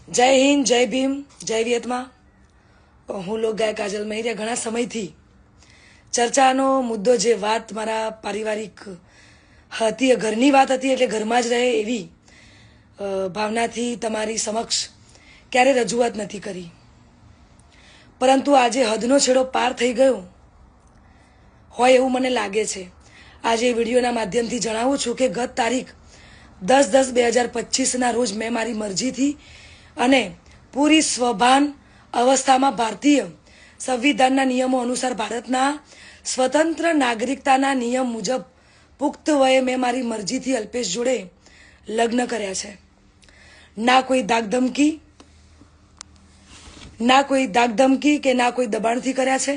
જય હિન્દ, જય ભીમ, જય વિયતમાં. હું લોકગાયક કાજલ મહેરિયા. ઘણા સમયથી ચર્ચાનો મુદ્દો જે વાત મારા પારિવારિક હતી, ઘરની વાત હતી, એટલે ઘરમાં જ રહે એવી ભાવનાથી તમારી સમક્ષ ક્યારે રજૂઆત નથી કરી, પરંતુ આજે હદનો છેડો પાર થઈ ગયો હોય એવું મને લાગે છે. આજે વિડીયોના માધ્યમથી જણાવું છું કે ગત તારીખ 10/10/2025ના રોજ મેં મારી મરજીથી અને પૂરી સ્વભાન અવસ્થામાં ભારતીય સંવિધાનના નિયમો અનુસાર ભારતના સ્વતંત્ર નાગરિકતાના નિયમ મુજબ પુખ્ત વયે મેં મારી મરજીથી અલ્પેશ જોડે લગ્ન કર્યા છે. ના કોઈ ધાકધમકી કે ના કોઈ દબાણથી કર્યા છે.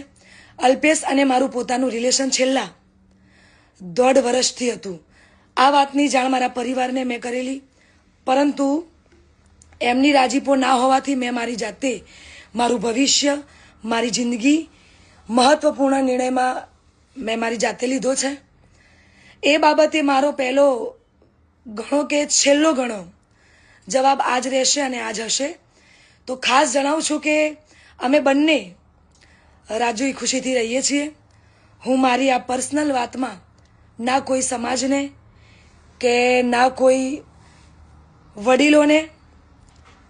અલ્પેશ અને મારું પોતાનું રિલેશન છેલ્લા 1.5 વર્ષથી હતું. આ વાતની જાણ મારા પરિવારને મેં કરેલી, પરંતુ એમની રાજીપો ના હોવાથી મેં મારી જાતે મારું ભવિષ્ય, મારી જિંદગી મહત્વપૂર્ણ નિર્ણયમાં મેં મારી જાતે લીધો છે. એ બાબતે મારો પહેલો ઘણો કે છેલ્લો ઘણો જવાબ આજ રહેશે અને આજ હશે. તો ખાસ જણાવું છું કે અમે બંને રાજી ખુશીથી રહીએ છીએ. હું મારી આ પર્સનલ વાતમાં ના કોઈ સમાજને કે ના કોઈ વડીલોને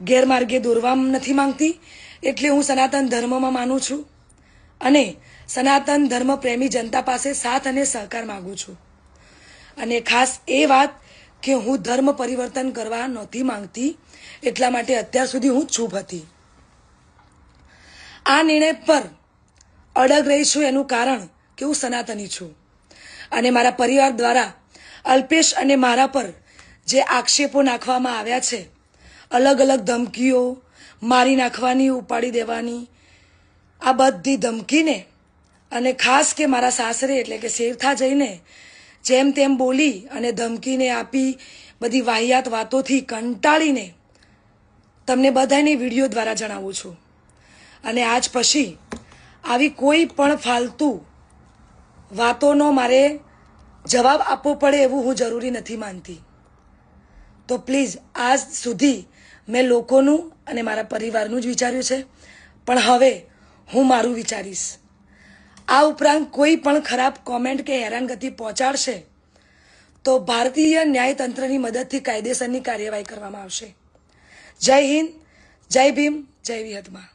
ગેરમાર્ગે દોરવા નથી માંગતી. એટલે હું સનાતન ધર્મમાં માનું છું અને સનાતન ધર્મ પ્રેમી જનતા પાસે સાથ અને સહકાર માગું છું. અને ખાસ એ વાત કે હું ધર્મ પરિવર્તન કરવા નહોતી માંગતી, એટલા માટે અત્યાર સુધી હું ચૂપ હતી. આ નિર્ણય પર અડગ રહી છું એનું કારણ કે હું સનાતની છું અને મારા પરિવાર દ્વારા અલ્પેશ અને મારા પર જે આક્ષેપો નાખવામાં આવ્યા છે, અલગ અલગ ધમકીઓ, મારી નાખવાની, ઉપાડી દેવાની, આ બધી ધમકીને અને ખાસ કે મારા સાસરે એટલે કે શેરથા જઈને જેમ તેમ બોલી અને ધમકીને આપી બધી વાહિયાત વાતોથી કંટાળીને તમને બધાને વિડીયો દ્વારા જણાવું છું. અને આજ પછી આવી કોઈ પણ ફાલતુ વાતોનો મારે જવાબ આપવો પડે એવું હું જરૂરી નથી માનતી. તો પ્લીઝ, આજ સુધી મેં લોકોનું અને મારા પરિવારનું જ વિચાર્યું છે, પણ હવે હું મારું વિચારીશ. આ ઉપરાંત કોઈ પણ ખરાબ કોમેન્ટ કે હેરાનગતિ પહોંચાડશે તો ભારતીય ન્યાયતંત્રની મદદથી કાયદેસરની કાર્યવાહી કરવામાં આવશે. જય હિન્દ, જય ભીમ, જય વિયતમાં.